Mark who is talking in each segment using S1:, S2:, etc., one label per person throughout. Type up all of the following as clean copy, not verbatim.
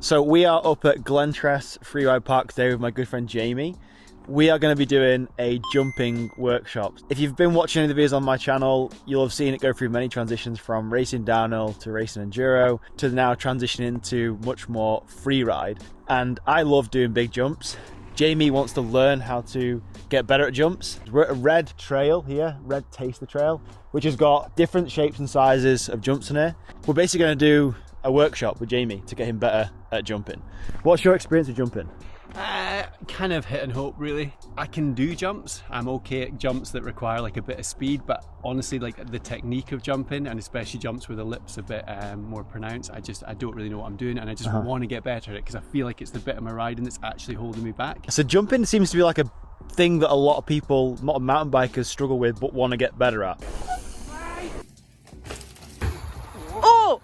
S1: So we are up at Glentress Freeride Park today with my good friend Jamie. We are going to be doing a jumping workshop. If you've been watching any of the videos on my channel, you'll have seen it go through many transitions from racing downhill to racing enduro to now transitioning to much more freeride. And I love doing big jumps. Jamie wants to learn how to get better at jumps. We're at a red trail here, Red Taster Trail, which has got different shapes and sizes of jumps in here. We're basically going to do a workshop with Jamie to get him better at jumping. What's your experience with jumping?
S2: Kind of hit and hope, really. I can do jumps. I'm okay at jumps that require like a bit of speed, but honestly, like the technique of jumping, and especially jumps where the lip's a bit more pronounced, I don't really know what I'm doing, and I just want to get better at it because I feel like it's the bit of my riding that's actually holding me back.
S1: So jumping seems to be like a thing that a lot of people, a lot of mountain bikers struggle with but want to get better at. Oh!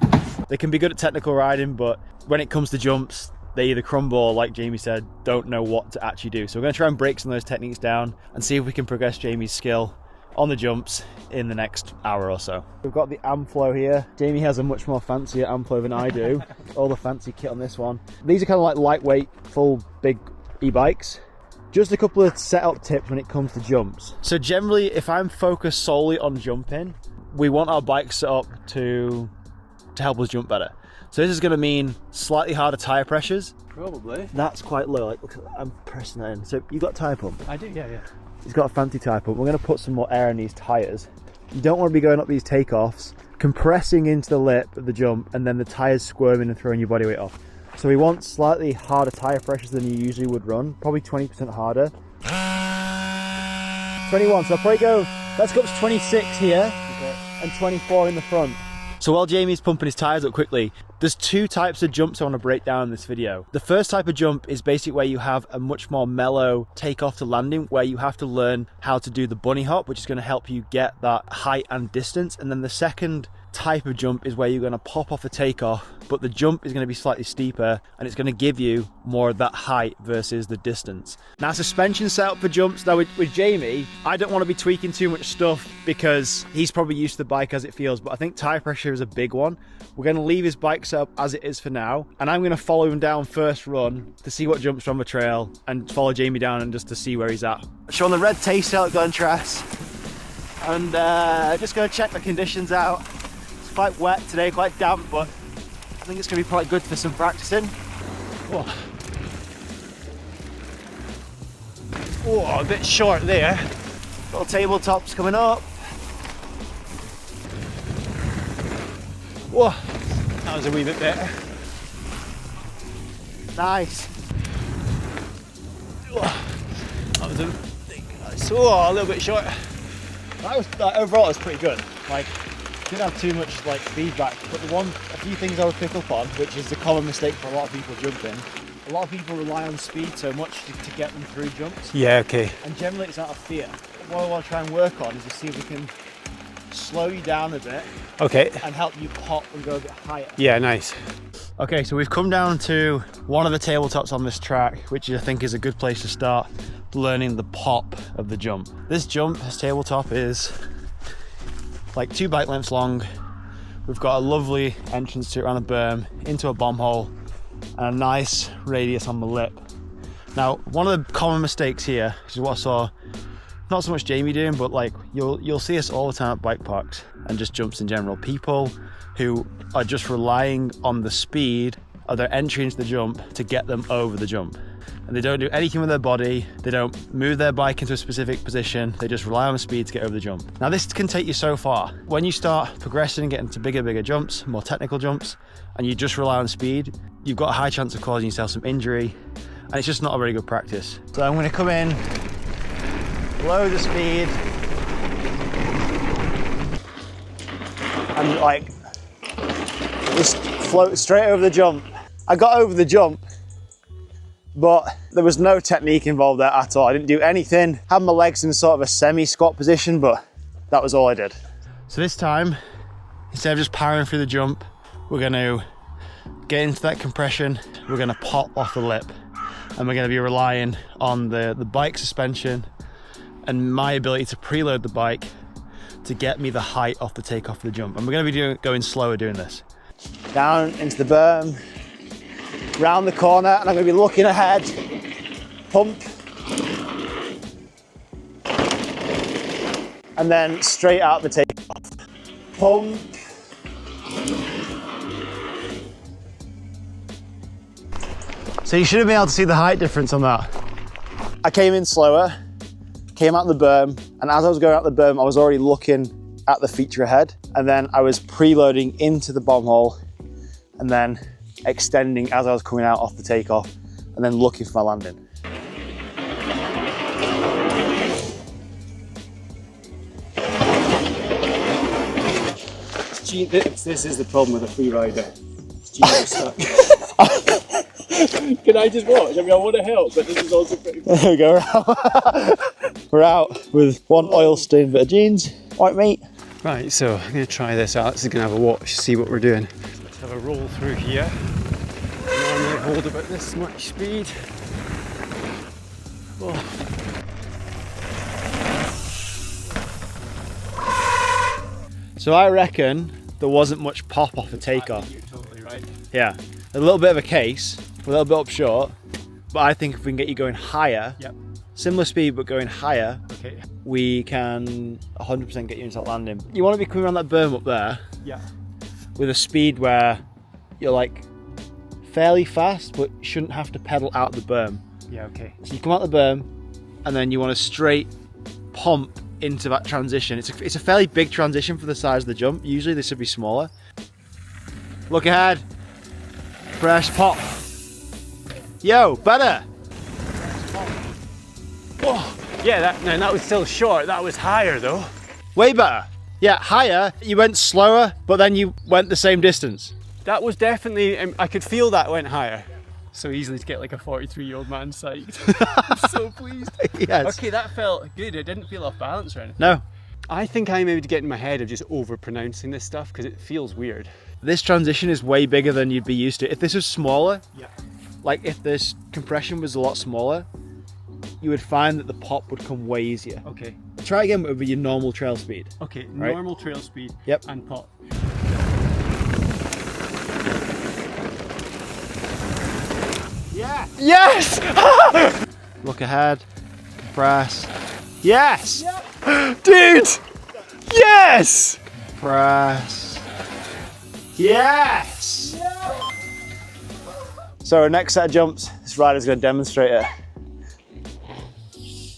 S1: They can be good at technical riding, but when it comes to jumps, they either crumble or, like Jamie said, don't know what to actually do. So we're going to try and break some of those techniques down and see if we can progress Jamie's skill on the jumps in the next hour or so. We've got the Amflow here. Jamie has a much more fancier Amflow than I do. All the fancy kit on this one. These are kind of like lightweight, full, big e-bikes. Just a couple of setup tips when it comes to jumps. So generally, if I'm focused solely on jumping, we want our bike set up to help us jump better. So this is going to mean slightly harder tyre pressures.
S2: Probably.
S1: That's quite low. Like, look, I'm pressing that in. So you've got a tyre pump?
S2: I do, yeah.
S1: He's got a fancy tyre pump. We're going to put some more air in these tyres. You don't want to be going up these takeoffs, compressing into the lip of the jump, and then the tyres squirming and throwing your body weight off. So we want slightly harder tyre pressures than you usually would run, probably 20% harder. 21, so I'll probably go, let's go up to 26 here, and 24 in the front. So while Jamie's pumping his tyres up quickly, there's two types of jumps I want to break down in this video. The first type of jump is basically where you have a much more mellow takeoff to landing, where you have to learn how to do the bunny hop, which is going to help you get that height and distance. And then the second type of jump is where you're going to pop off the takeoff, but the jump is going to be slightly steeper and it's going to give you more of that height versus the distance. Now, suspension setup for jumps, now with Jamie, I don't want to be tweaking too much stuff because he's probably used to the bike as it feels, but I think tire pressure is a big one. We're going to leave his bike set up as it is for now, and I'm going to follow him down first run to see what jumps from the trail and follow Jamie down and just to see where he's at. So on the Red Taster at Glentress, and just going to check the conditions out. Quite wet today, quite damp, but I think it's going to be quite good for some practicing. Oh, a bit short there. Little tabletops coming up. Whoa, that was a wee bit better. Nice. That was a little bit short. Overall, it's pretty good. Like, didn't have too much like feedback, but a few things I would pick up on, which is the common mistake for a lot of people jumping. A lot of people rely on speed so much to get them through jumps.
S2: Yeah, okay.
S1: And generally it's out of fear. What I want to try and work on is to see if we can slow you down a bit.
S2: Okay.
S1: And help you pop and go a bit higher.
S2: Yeah, nice.
S1: Okay, so we've come down to one of the tabletops on this track, which I think is a good place to start learning the pop of the jump. This tabletop is like 2 bike lengths long. We've got a lovely entrance to it around the berm, into a bomb hole, and a nice radius on the lip. Now, one of the common mistakes here, which is what I saw, not so much Jamie doing, but like you'll see us all the time at bike parks and just jumps in general. People who are just relying on the speed of their entry into the jump to get them over the jump. And they don't do anything with their body, they don't move their bike into a specific position, they just rely on the speed to get over the jump. Now this can take you so far. When you start progressing and getting to bigger jumps, more technical jumps, and you just rely on speed, you've got a high chance of causing yourself some injury, and it's just not a very good practice. So I'm going to come in, low the speed, and like, just float straight over the jump. I got over the jump, but there was no technique involved there at all. I didn't do anything. Had my legs in sort of a semi-squat position, but that was all I did. So this time, instead of just powering through the jump, we're going to get into that compression. We're going to pop off the lip, and we're going to be relying on the bike suspension and my ability to preload the bike to get me the height off the takeoff of the jump. And we're going to be going slower doing this. Down into the berm, round the corner, and I'm going to be looking ahead. Pump. And then straight out the takeoff. Pump. So you should have been able to see the height difference on that. I came in slower, came out the berm, and as I was going out the berm, I was already looking at the feature ahead, and then I was preloading into the bomb hole, and then extending as I was coming out off the takeoff, and then looking for my landing.
S2: This is the problem with a free rider. Stuck. Can I just watch? I mean, I want to help, but this is also pretty.
S1: There we go. We're out with one oil stained bit of jeans. Right, mate.
S2: Right, so I'm going to try this out. This is going to have a watch, see what we're doing. Let's have a roll through here. I normally hold about this much speed. Oh.
S1: So I reckon there wasn't much pop off the takeoff.
S2: You're totally right.
S1: Yeah, a little bit of a case, a little bit up short, but I think if we can get you going higher,
S2: Yep.
S1: similar speed but going higher,
S2: Okay.
S1: we can 100% get you into that landing. You want to be coming around that berm up there
S2: Yeah.
S1: with a speed where you're like fairly fast, but you shouldn't have to pedal out the berm.
S2: Yeah, okay.
S1: So you come out the berm, and then you want to straight pump into that transition. It's a fairly big transition for the size of the jump. Usually this would be smaller. Look ahead. Press pop. Yo, better.
S2: Oh, yeah, that was still short. That was higher though.
S1: Way better. Yeah, higher. You went slower, but then you went the same distance.
S2: That was definitely, I could feel that went higher. So easily to get like a 43-year-old man psyched. I'm so pleased.
S1: Yes.
S2: Okay, that felt good. It didn't feel off balance or anything.
S1: No.
S2: I think I maybe get in my head of just over pronouncing this stuff because it feels weird.
S1: This transition is way bigger than you'd be used to. If this was smaller,
S2: Yeah.
S1: like if this compression was a lot smaller, you would find that the pop would come way easier.
S2: Okay.
S1: Try again with your normal trail speed.
S2: Okay,
S1: Right.
S2: normal trail speed.
S1: Yep.
S2: And pop.
S1: Yeah.
S2: Yes!
S1: Look ahead. Compress. Yes.
S2: Dude! Yes!
S1: Press. Yes. So our next set of jumps, this rider's going to demonstrate it.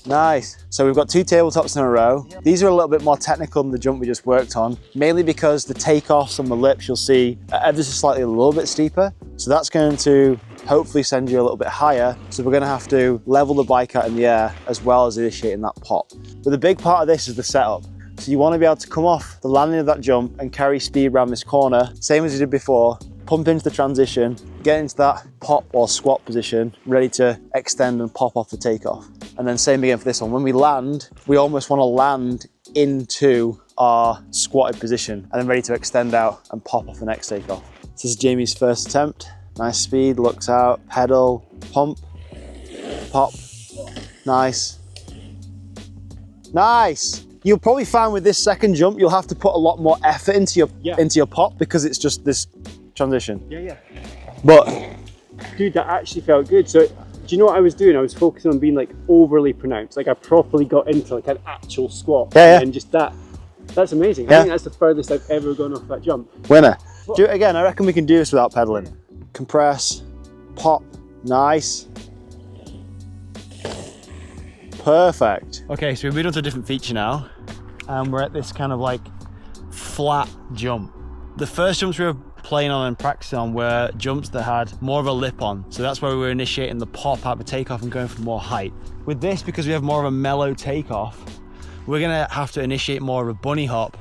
S1: Nice. So we've got two tabletops in a row. These are a little bit more technical than the jump we just worked on, mainly because the takeoffs on the lips you'll see are ever so slightly a little bit steeper. So that's going to hopefully send you a little bit higher. So we're going to have to level the bike out in the air as well as initiating that pop. But the big part of this is the setup. So you want to be able to come off the landing of that jump and carry speed around this corner, same as you did before, pump into the transition, get into that pop or squat position, ready to extend and pop off the takeoff. And then same again for this one. When we land, we almost want to land into our squatted position and then ready to extend out and pop off the next takeoff. This is Jamie's first attempt. Nice speed, looks out, pedal, pump, pop, nice. Nice! You'll probably find with this second jump, you'll have to put a lot more effort into your pop because it's just this transition.
S2: Yeah.
S1: But
S2: Dude, that actually felt good. So, do you know what I was doing? I was focusing on being like overly pronounced. Like I properly got into like an actual squat.
S1: Yeah.
S2: And just that's amazing.
S1: Yeah.
S2: I think that's the furthest I've ever gone off that jump.
S1: winner. Do it again. I reckon we can do this without pedaling. Compress, pop, nice. Perfect. Okay, so we've moved on to a different feature now, and we're at this kind of like flat jump. The first jumps we were playing on and practicing on were jumps that had more of a lip on, so that's where we were initiating the pop out of takeoff and going for more height. With this, because we have more of a mellow takeoff, we're gonna have to initiate more of a bunny hop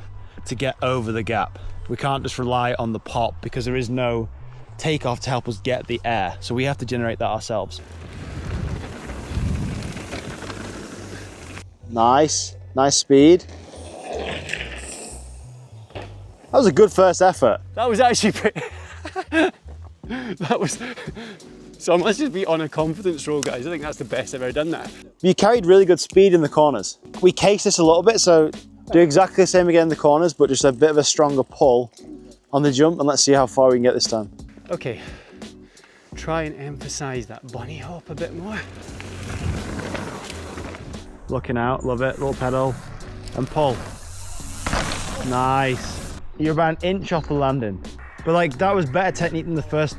S1: to get over the gap. We can't just rely on the pop because there is no takeoff to help us get the air, so we have to generate that ourselves. Nice speed. That was a good first effort.
S2: That was actually pretty... So I must just be on a confidence roll, guys. I think that's the best I've ever done that.
S1: You carried really good speed in the corners. We cased this a little bit, so do exactly the same again in the corners, but just a bit of a stronger pull on the jump, and let's see how far we can get this time.
S2: Okay. try and emphasise that bunny hop a bit more.
S1: Looking out, love it, little pedal, and pull. Nice. You're about an inch off the landing. But like, that was better technique than the first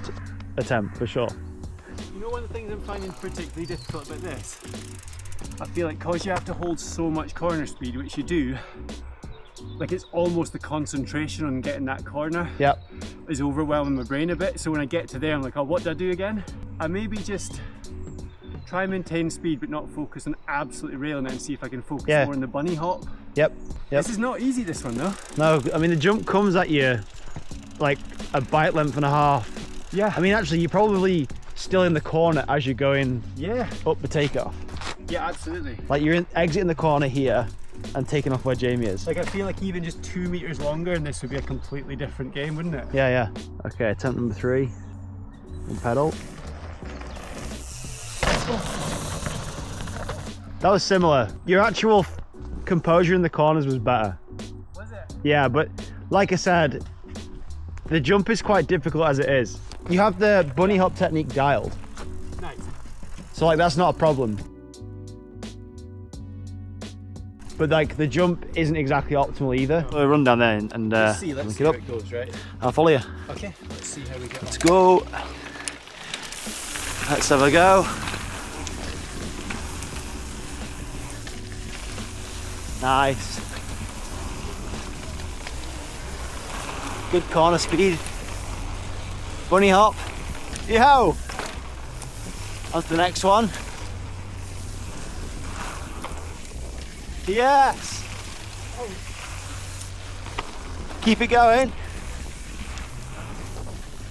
S1: attempt, for sure.
S2: You know, one of the things I'm finding particularly difficult about this, I feel like because you have to hold so much corner speed, which you do, like it's almost the concentration on getting that corner is overwhelming my brain a bit. So when I get to there, I'm like, oh, what do I do again? I maybe just try and maintain speed but not focus on absolutely railing it and see if I can focus more on the bunny hop. This is not easy, this one though.
S1: No, I mean the jump comes at you like a bike length and a half.
S2: Yeah.
S1: I mean actually you're probably still in the corner as you're going up the takeoff.
S2: Yeah, absolutely.
S1: Like you're exiting the corner here and taking off where Jamie is.
S2: Like I feel like even just 2 meters longer and this would be a completely different game, wouldn't it?
S1: Yeah. Okay, attempt number 3. And pedal. That was similar. Your actual composure in the corners was better.
S2: Was it?
S1: Yeah, but like I said, the jump is quite difficult as it is. You have the bunny hop technique dialed.
S2: Nice.
S1: So like that's not a problem. But like the jump isn't exactly optimal either. We'll run down there and
S2: let's see how it goes, right?
S1: I'll follow you.
S2: Okay, let's see how we get on.
S1: Let's go. Let's have a go. Nice. Good corner speed. Bunny hop. Yo! On to the next one. Yes! Keep it going.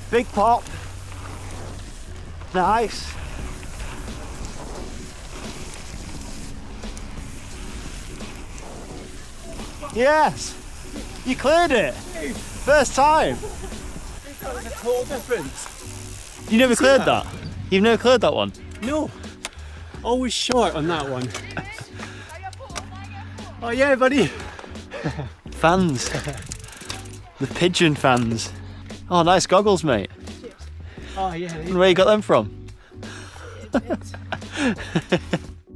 S1: Big pop. Nice. Yes! You cleared it! First time!
S2: That was a total difference.
S1: You never cleared that? You've never cleared that one?
S2: No. Always short on that one. Oh yeah, buddy.
S1: Fans. The pigeon fans. Oh, nice goggles, mate.
S2: Oh yeah.
S1: Where you got them from?